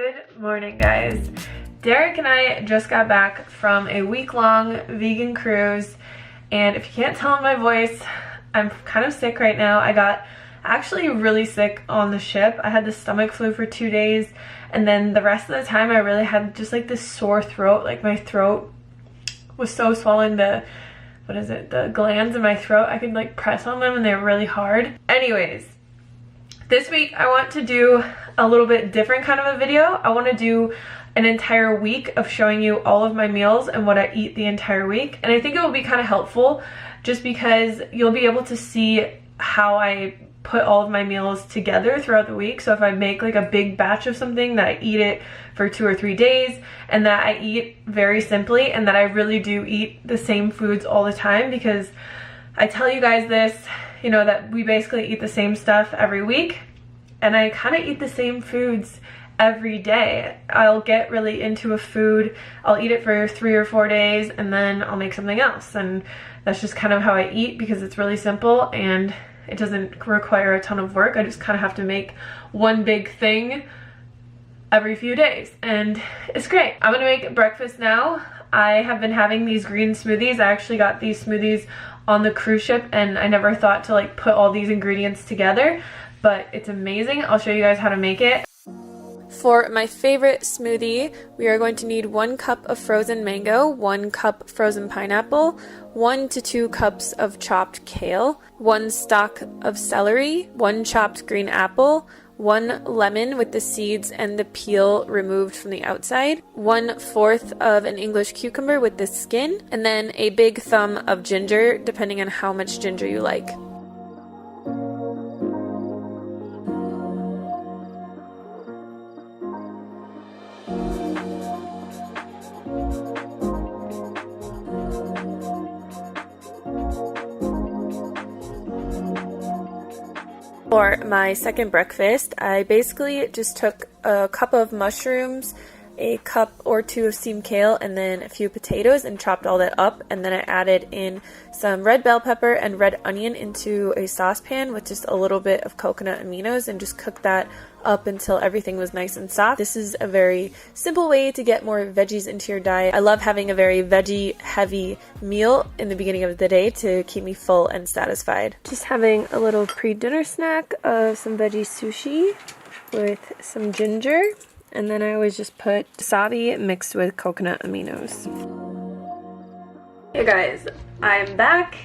Good morning, guys. Derek and I just got back from a week-long vegan cruise, and if you can't tell in my voice, I'm kind of sick right now. I got actually really sick on the ship. I had the stomach flu for 2 days, and then the rest of the time I really had just like this sore throat. Like my throat was so swollen, the glands in my throat, I could like press on them and they're really hard. Anyways, this week I want to do a little bit different kind of a video. I want to do an entire week of showing you all of my meals and what I eat the entire week. And I think it will be kind of helpful just because you'll be able to see how I put all of my meals together throughout the week. So if I make like a big batch of something, that I eat it for 2 or 3 days, and that I eat very simply, and that I really do eat the same foods all the time, because I tell you guys this, you know, that we basically eat the same stuff every week, and I kind of eat the same foods every day. I'll get really into a food, I'll eat it for 3 or 4 days, and then I'll make something else, and that's just kind of how I eat because it's really simple and it doesn't require a ton of work. I just kind of have to make one big thing every few days, and it's great. I'm gonna make breakfast now. I have been having these green smoothies. I actually got these smoothies on the cruise ship, and I never thought to like put all these ingredients together, but it's amazing. I'll show you guys how to make it. For my favorite smoothie, we are going to need 1 cup of frozen mango, 1 cup frozen pineapple, 1 to 2 cups of chopped kale, 1 stalk of celery, 1 chopped green apple, 1 lemon with the seeds and the peel removed from the outside, 1/4 of an English cucumber with the skin, and then a big thumb of ginger, depending on how much ginger you like. For my second breakfast, I basically just took a cup of mushrooms, a cup or 2 of steamed kale, and then a few potatoes and chopped all that up, and then I added in some red bell pepper and red onion into a saucepan with just a little bit of coconut aminos, and just cooked that up until everything was nice and soft. This is a very simple way to get more veggies into your diet. I love having a very veggie heavy meal in the beginning of the day to keep me full and satisfied. Just having a little pre-dinner snack of some veggie sushi with some ginger. And then I always just put wasabi mixed with coconut aminos. Hey guys, I'm back.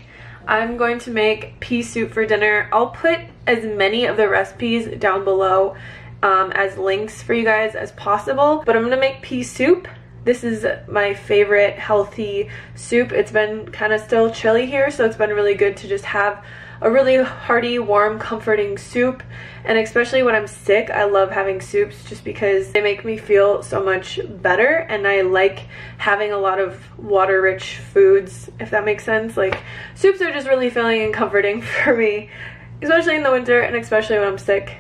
I'm going to make pea soup for dinner. I'll put as many of the recipes down below as links for you guys as possible. But I'm gonna make pea soup. This is my favorite healthy soup. It's been kind of still chilly here, so it's been really good to just have a really hearty, warm, comforting soup. And especially when I'm sick, I love having soups just because they make me feel so much better, and I like having a lot of water-rich foods, if that makes sense. Like, soups are just really filling and comforting for me, especially in the winter and especially when I'm sick.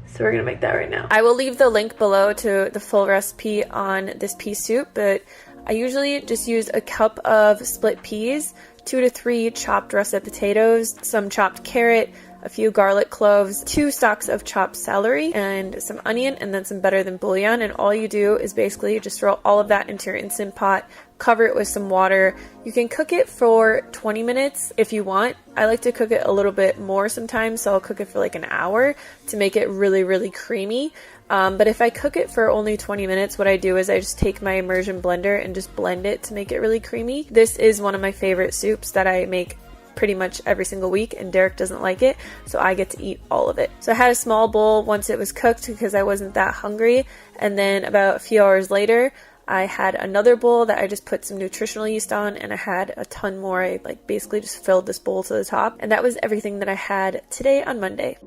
So we're gonna make that right now. I will leave the link below to the full recipe on this pea soup, but I usually just use a cup of split peas, 2 to 3 chopped russet potatoes, some chopped carrot, a few garlic cloves, 2 stalks of chopped celery, and some onion, and then some better than bouillon. And all you do is basically just throw all of that into your Instant Pot, cover it with some water. You can cook it for 20 minutes if you want. I like to cook it a little bit more sometimes, so I'll cook it for like an hour to make it really, really creamy. But if I cook it for only 20 minutes, what I do is I just take my immersion blender and just blend it to make it really creamy. This is one of my favorite soups that I make pretty much every single week, and Derek doesn't like it, so I get to eat all of it. So I had a small bowl once it was cooked because I wasn't that hungry, and then about a few hours later I had another bowl that I just put some nutritional yeast on, and I had a ton more. I like basically just filled this bowl to the top, and that was everything that I had today on Monday.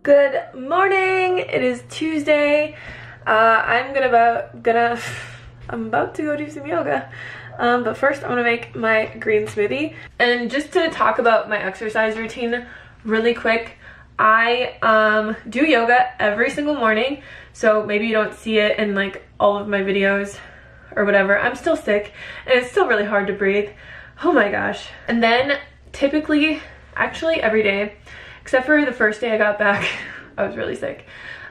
Good morning! It is Tuesday. I'm about to go do some yoga. But first I'm gonna make my green smoothie. And just to talk about my exercise routine really quick, I do yoga every single morning, so maybe you don't see it in like all of my videos or whatever. I'm still sick and it's still really hard to breathe. Oh my gosh. And then typically, actually every day, except for the first day I got back, I was really sick.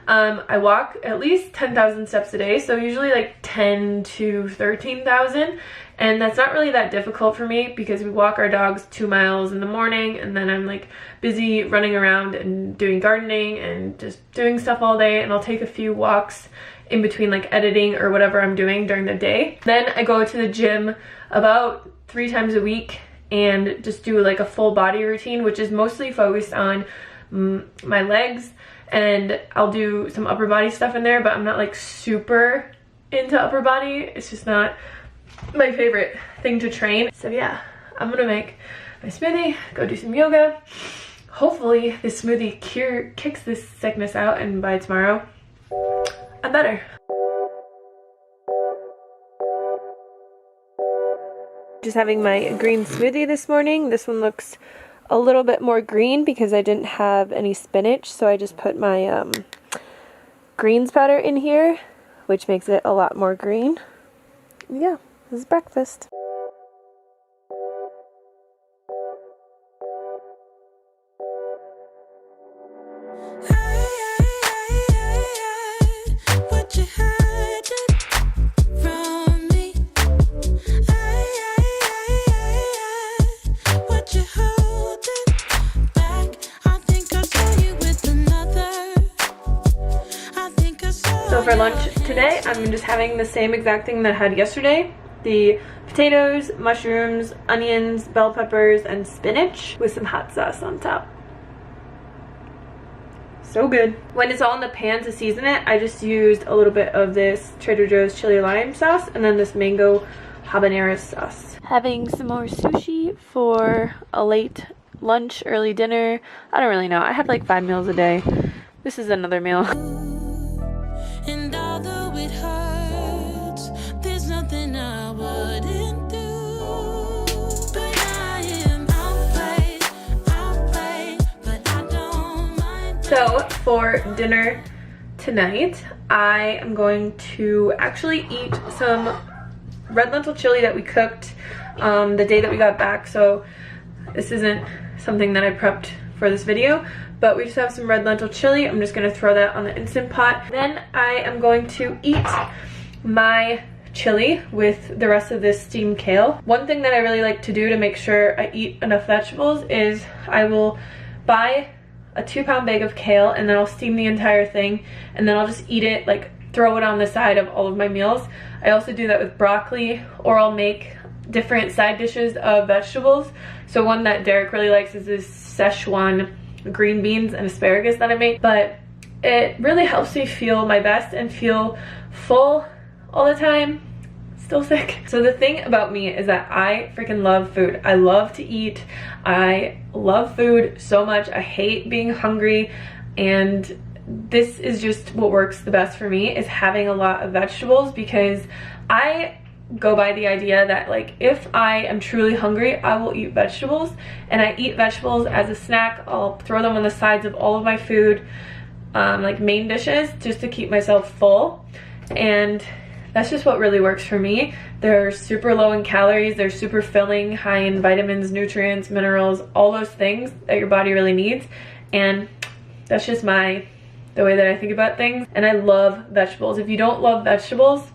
I walk at least 10,000 steps a day, so usually like 10 to 13,000, and that's not really that difficult for me because we walk our dogs 2 miles in the morning, and then I'm like busy running around and doing gardening and just doing stuff all day, and I'll take a few walks in between like editing or whatever I'm doing during the day. Then I go to the gym about 3 times a week and just do like a full body routine, which is mostly focused on my legs, and I'll do some upper body stuff in there, but I'm not like super into upper body. It's just not my favorite thing to train. So yeah, I'm gonna make my smoothie, go do some yoga. Hopefully this smoothie kicks this sickness out, and by tomorrow I'm better. Just having my green smoothie this morning. This one looks a little bit more green because I didn't have any spinach, so I just put my greens powder in here, which makes it a lot more green. Yeah, this is breakfast. So for lunch today, I'm just having the same exact thing that I had yesterday. The potatoes, mushrooms, onions, bell peppers, and spinach with some hot sauce on top. So good. When it's all in the pan to season it, I just used a little bit of this Trader Joe's chili lime sauce and then this mango habanero sauce. Having some more sushi for a late lunch, early dinner. I don't really know. I have like 5 meals a day. This is another meal. And although it hurts, there's nothing I wouldn't do. But I am outplayed, but I don't mind. So for dinner tonight, I am going to actually eat some red lentil chili that we cooked the day that we got back. So this isn't something that I prepped for this video, but we just have some red lentil chili. I'm just gonna throw that on the Instant Pot. Then I am going to eat my chili with the rest of this steamed kale. One thing that I really like to do to make sure I eat enough vegetables is I will buy a 2-pound bag of kale, and then I'll steam the entire thing, and then I'll just eat it, like throw it on the side of all of my meals. I also do that with broccoli, or I'll make different side dishes of vegetables. So one that Derek really likes is this Szechuan green beans and asparagus that I make, but it really helps me feel my best and feel full all the time. Still sick. So the thing about me is that I freaking love food. I love to eat. I love food so much. I hate being hungry, and this is just what works the best for me, is having a lot of vegetables, because I go by the idea that like if I am truly hungry, I will eat vegetables, and I eat vegetables as a snack. I'll throw them on the sides of all of my food, like main dishes, just to keep myself full, and that's just what really works for me. They're super low in calories, they're super filling, high in vitamins, nutrients, minerals, all those things that your body really needs, and that's just the way that I think about things. And I love vegetables. If you don't love vegetables,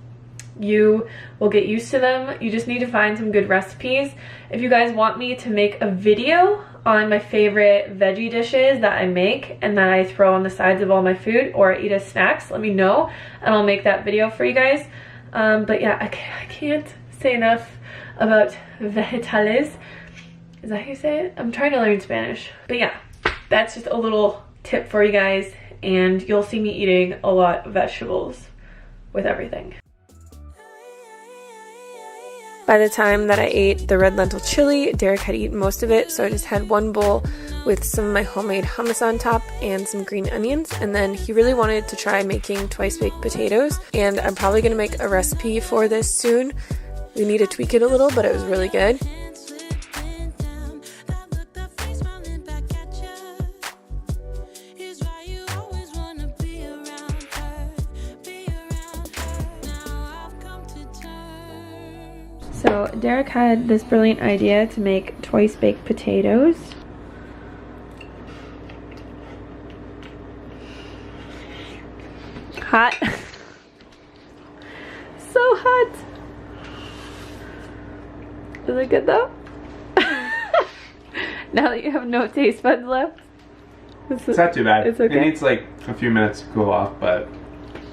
you will get used to them. You just need to find some good recipes. If you guys want me to make a video on my favorite veggie dishes that I make and that I throw on the sides of all my food or I eat as snacks, let me know and I'll make that video for you guys. But yeah, I can't say enough about vegetales. Is that how you say it? I'm trying to learn Spanish. But yeah, that's just a little tip for you guys, and you'll see me eating a lot of vegetables with everything. By the time that I ate the red lentil chili, Derek had eaten most of it, so I just had one bowl with some of my homemade hummus on top and some green onions, and then he really wanted to try making twice-baked potatoes, and I'm probably going to make a recipe for this soon. We need to tweak it a little, but it was really good. So Derek had this brilliant idea to make twice-baked potatoes. Hot. So hot. Is it good though? Now that you have no taste buds left. It's not too bad. It's okay. It needs like a few minutes to cool off, but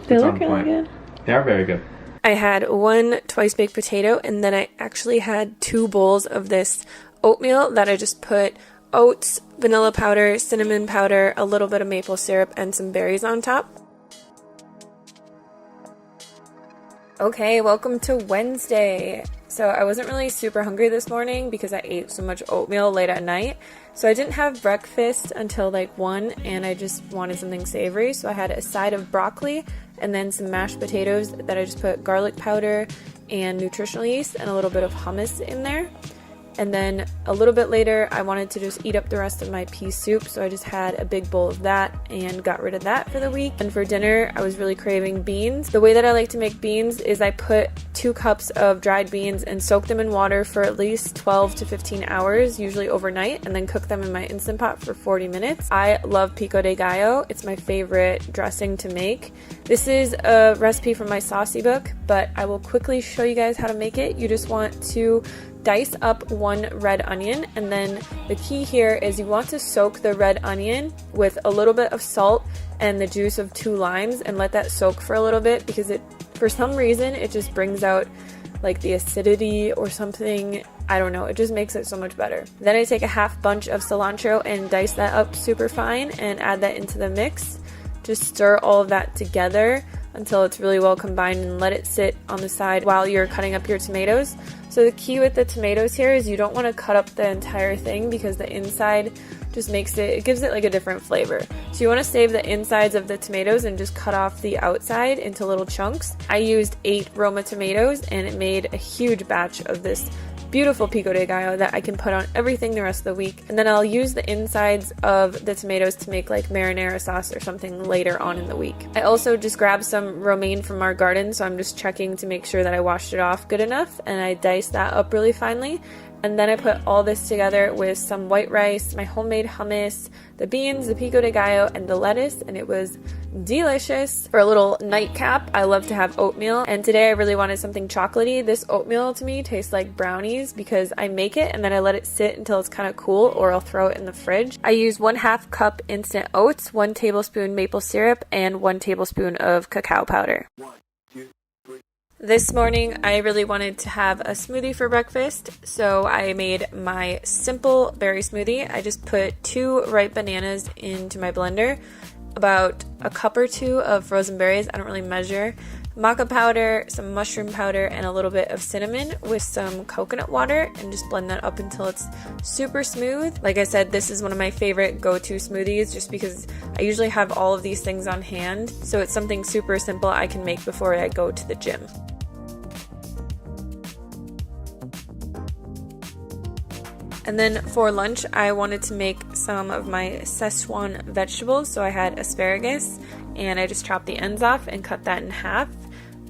They it's look on really point. good. They are very good. I had one twice baked potato, and then I actually had 2 bowls of this oatmeal that I just put oats, vanilla powder, cinnamon powder, a little bit of maple syrup, and some berries on top. Okay, welcome to Wednesday. So I wasn't really super hungry this morning because I ate so much oatmeal late at night. So I didn't have breakfast until like 1, and I just wanted something savory. So I had a side of broccoli and then some mashed potatoes that I just put garlic powder and nutritional yeast and a little bit of hummus in there. And then a little bit later, I wanted to just eat up the rest of my pea soup, so I just had a big bowl of that and got rid of that for the week. And for dinner, I was really craving beans. The way that I like to make beans is I put 2 cups of dried beans and soak them in water for at least 12 to 15 hours, usually overnight, and then cook them in my Instant Pot for 40 minutes. I love pico de gallo. It's my favorite dressing to make. This is a recipe from my saucy book, but I will quickly show you guys how to make it. You just want to dice up 1 red onion, and then the key here is you want to soak the red onion with a little bit of salt and the juice of 2 limes and let that soak for a little bit, because it, for some reason, it just brings out like the acidity or something. I don't know, it just makes it so much better. Then I take a half bunch of cilantro and dice that up super fine and add that into the mix. Just stir all of that together until it's really well combined and let it sit on the side while you're cutting up your tomatoes. So the key with the tomatoes here is you don't want to cut up the entire thing, because the inside just it gives it like a different flavor. So you want to save the insides of the tomatoes and just cut off the outside into little chunks. I used 8 Roma tomatoes, and it made a huge batch of this beautiful pico de gallo that I can put on everything the rest of the week. And then I'll use the insides of the tomatoes to make like marinara sauce or something later on in the week. I also just grabbed some romaine from our garden, so I'm just checking to make sure that I washed it off good enough, and I diced that up really finely. And then I put all this together with some white rice, my homemade hummus, the beans, the pico de gallo, and the lettuce, and it was delicious. For a little nightcap, I love to have oatmeal, and today I really wanted something chocolatey. This oatmeal to me tastes like brownies because I make it and then I let it sit until it's kind of cool, or I'll throw it in the fridge. I use 1/2 cup instant oats, 1 tablespoon maple syrup, and 1 tablespoon of cacao powder. This morning, I really wanted to have a smoothie for breakfast, so I made my simple berry smoothie. I just put 2 ripe bananas into my blender, about a cup or 2 of frozen berries, I don't really measure, maca powder, some mushroom powder, and a little bit of cinnamon with some coconut water, and just blend that up until it's super smooth. Like I said, this is one of my favorite go-to smoothies just because I usually have all of these things on hand, so it's something super simple I can make before I go to the gym. And then for lunch, I wanted to make some of my Szechuan vegetables. So I had asparagus, and I just chopped the ends off and cut that in half.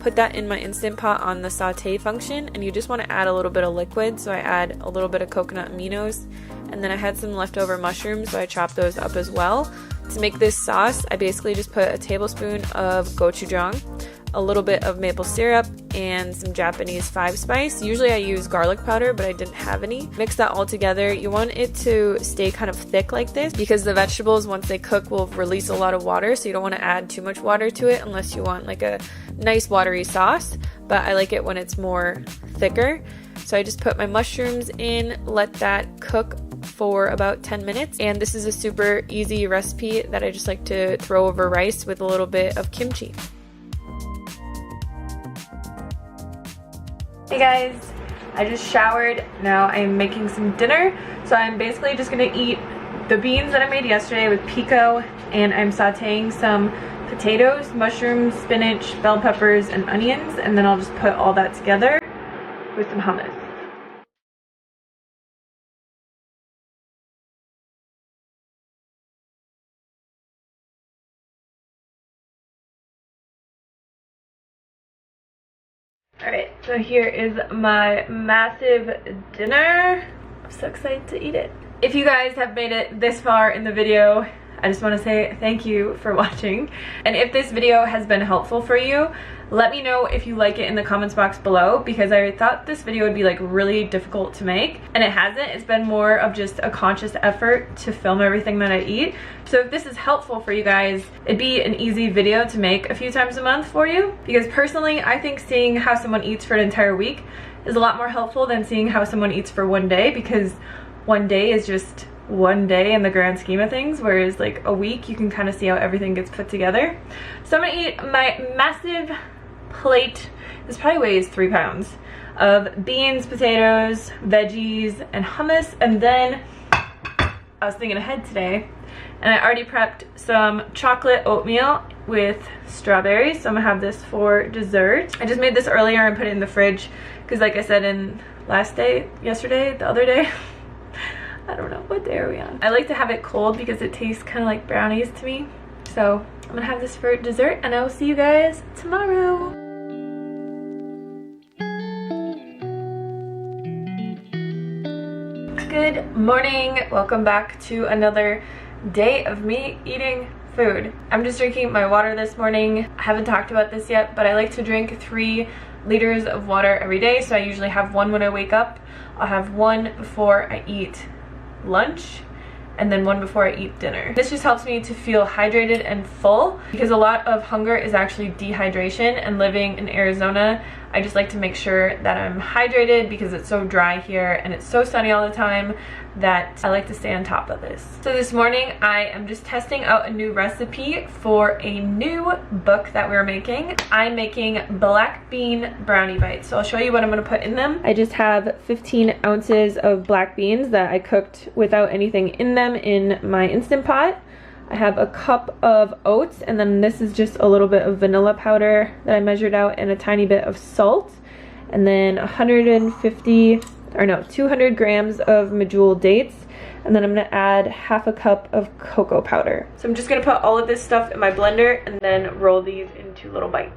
Put that in my Instant Pot on the saute function, and you just want to add a little bit of liquid. So I add a little bit of coconut aminos, and then I had some leftover mushrooms, so I chopped those up as well. To make this sauce, I basically just put a tablespoon of gochujang, a little bit of maple syrup, and some Japanese 5-spice. Usually I use garlic powder, but I didn't have any. Mix that all together. You want it to stay kind of thick like this because the vegetables, once they cook, will release a lot of water, so you don't want to add too much water to it unless you want like a nice watery sauce, but I like it when it's more thicker. So I just put my mushrooms in, let that cook for about 10 minutes, and this is a super easy recipe that I just like to throw over rice with a little bit of kimchi. Hey guys, I just showered. Now I'm making some dinner. So I'm basically just gonna eat the beans that I made yesterday with pico, and I'm sauteing some potatoes, mushrooms, spinach, bell peppers, and onions, and then I'll just put all that together with some hummus. Alright, so here is my massive dinner. I'm so excited to eat it. If you guys have made it this far in the video, I just want to say thank you for watching. And if this video has been helpful for you, let me know if you like it in the comments box below, because I thought this video would be like really difficult to make, and it hasn't. It's been more of just a conscious effort to film everything that I eat. So if this is helpful for you guys, it'd be an easy video to make a few times a month for you, because personally I think seeing how someone eats for an entire week is a lot more helpful than seeing how someone eats for one day, because one day is just one day in the grand scheme of things, whereas like a week you can kind of see how everything gets put together. So I'm gonna eat my massive plate, this probably weighs 3 pounds, of beans, potatoes, veggies, and hummus. And then I was thinking ahead today, and I already prepped some chocolate oatmeal with strawberries, so I'm gonna have this for dessert. I just made this earlier and put it in the fridge because, like I said in the other day, I don't know, what day are we on? I like to have it cold because it tastes kind of like brownies to me. So I'm gonna have this for dessert, and I will see you guys tomorrow. Good morning, welcome back to another day of me eating food. I'm just drinking my water this morning. I haven't talked about this yet, but I like to drink 3 liters of water every day. So I usually have 1 when I wake up, I'll have 1 before I eat lunch, and then 1 before I eat dinner. This just helps me to feel hydrated and full, because a lot of hunger is actually dehydration, and living in Arizona, I just like to make sure that I'm hydrated because it's so dry here and it's so sunny all the time that I like to stay on top of this. So this morning I am just testing out a new recipe for a new book that we're making. I'm making black bean brownie bites. So I'll show you what I'm going to put in them. I just have 15 ounces of black beans that I cooked without anything in them in my Instant Pot. I have a cup of oats, and then this is just a little bit of vanilla powder that I measured out, and a tiny bit of salt, and then 200 grams of medjool dates, and then I'm gonna add half a cup of cocoa powder. So I'm just gonna put all of this stuff in my blender and then roll these into little bites.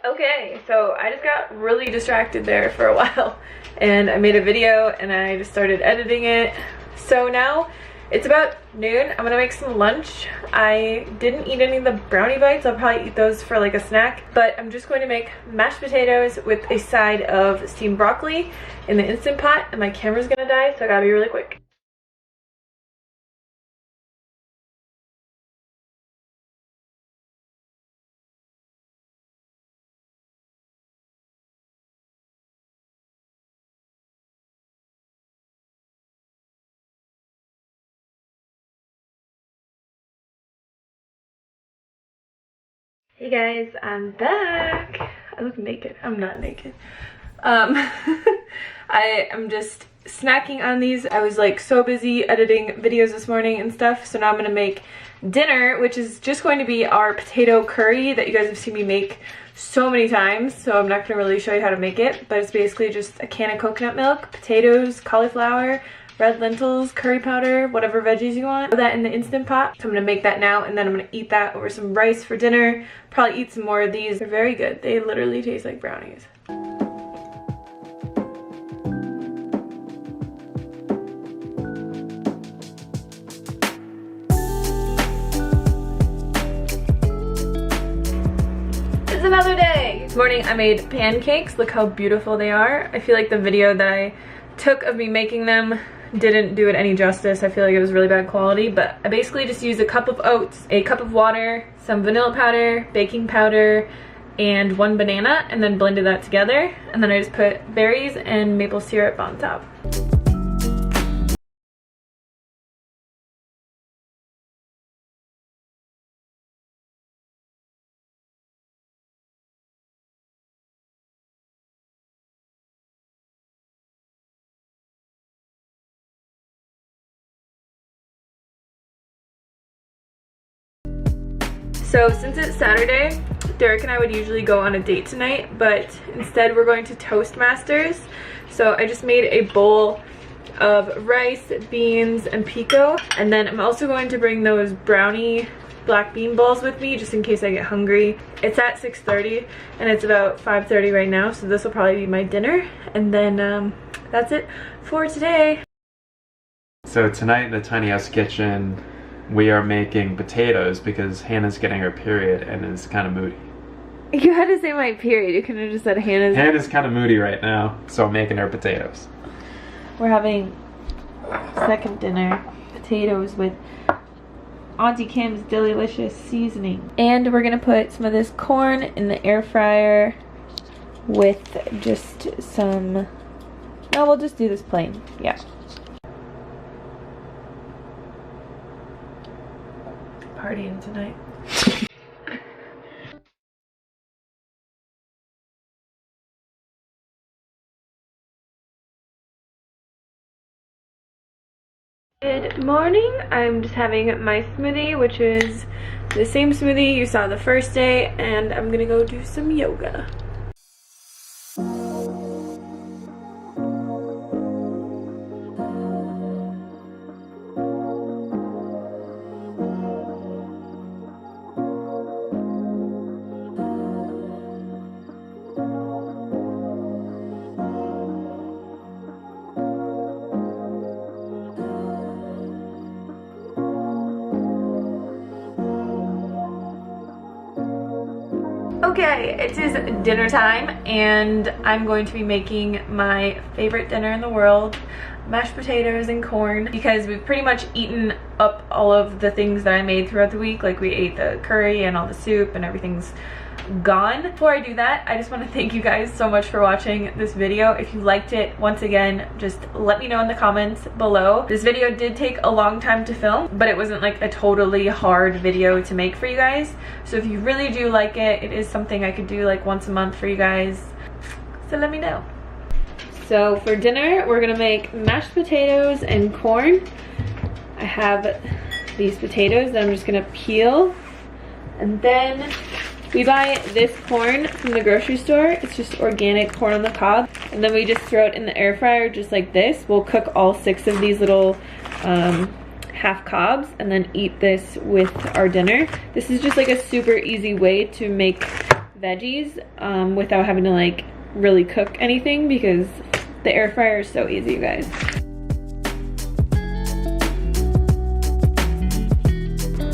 Okay, so I just got really distracted there for a while, and I made a video and I just started editing it. So now it's about noon. I'm gonna make some lunch. I didn't eat any of the brownie bites. I'll probably eat those for like a snack, but I'm just going to make mashed potatoes with a side of steamed broccoli in the Instant Pot, and my camera's gonna die, so I gotta be really quick. Hey guys, I'm back. I look naked. I'm not naked. I am just snacking on these. I was like so busy editing videos this morning and stuff, so now I'm gonna make dinner, which is just going to be our potato curry that you guys have seen me make so many times, so I'm not gonna really show you how to make it, but it's basically just a can of coconut milk, potatoes, cauliflower, red lentils, curry powder, whatever veggies you want. Put that in the Instant Pot. So I'm gonna make that now, and then I'm gonna eat that over some rice for dinner. Probably eat some more of these. They're very good. They literally taste like brownies. It's another day. This morning I made pancakes. Look how beautiful they are. I feel like the video that I took of me making them didn't do it any justice. I feel like it was really bad quality, but I basically just used a cup of oats, a cup of water, some vanilla powder, baking powder, and 1 banana, and then blended that together, and then I just put berries and maple syrup on top. So since it's Saturday, Derek and I would usually go on a date tonight, but instead we're going to Toastmasters. So I just made a bowl of rice, beans, and pico, and then I'm also going to bring those brownie black bean balls with me just in case I get hungry. It's at 6:30 and it's about 5:30 right now, so this will probably be my dinner, and then that's it for today. So tonight in the tiny house kitchen, we are making potatoes because Hannah's getting her period and is kind of moody. You had to say my period. You couldn't have just said Hannah's. Hannah's kind of moody right now, so I'm making her potatoes. We're having second dinner, potatoes with Auntie Kim's delicious seasoning. And we're gonna put some of this corn in the air fryer with just some, no, we'll just do this plain, yeah. Partying tonight. Good morning. I'm just having my smoothie, which is the same smoothie you saw the first day, and I'm gonna go do some yoga. Okay, it is dinner time and I'm going to be making my favorite dinner in the world, mashed potatoes and corn, because we've pretty much eaten up all of the things that I made throughout the week. Like we ate the curry and all the soup and everything's gone. Before I do that, I just want to thank you guys so much for watching this video. If you liked it, once again, just let me know in the comments below. This video did take a long time to film, but it wasn't like a totally hard video to make for you guys. So if you really do like it, it is something I could do like once a month for you guys. So let me know. So for dinner, we're gonna make mashed potatoes and corn. I have these potatoes that I'm just gonna peel, and then we buy this corn from the grocery store. It's just organic corn on the cob. And then we just throw it in the air fryer just like this. We'll cook all 6 of these little half cobs and then eat this with our dinner. This is just like a super easy way to make veggies without having to like really cook anything, because the air fryer is so easy, you guys.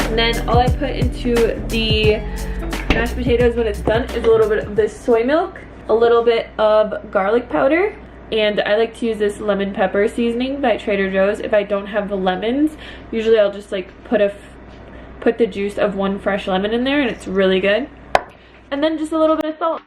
And then all I put into the mashed potatoes when it's done is a little bit of this soy milk, a little bit of garlic powder, and I like to use this lemon pepper seasoning by Trader Joe's. If I don't have the lemons, usually I'll just like put the juice of 1 fresh lemon in there, and it's really good. And then just a little bit of salt.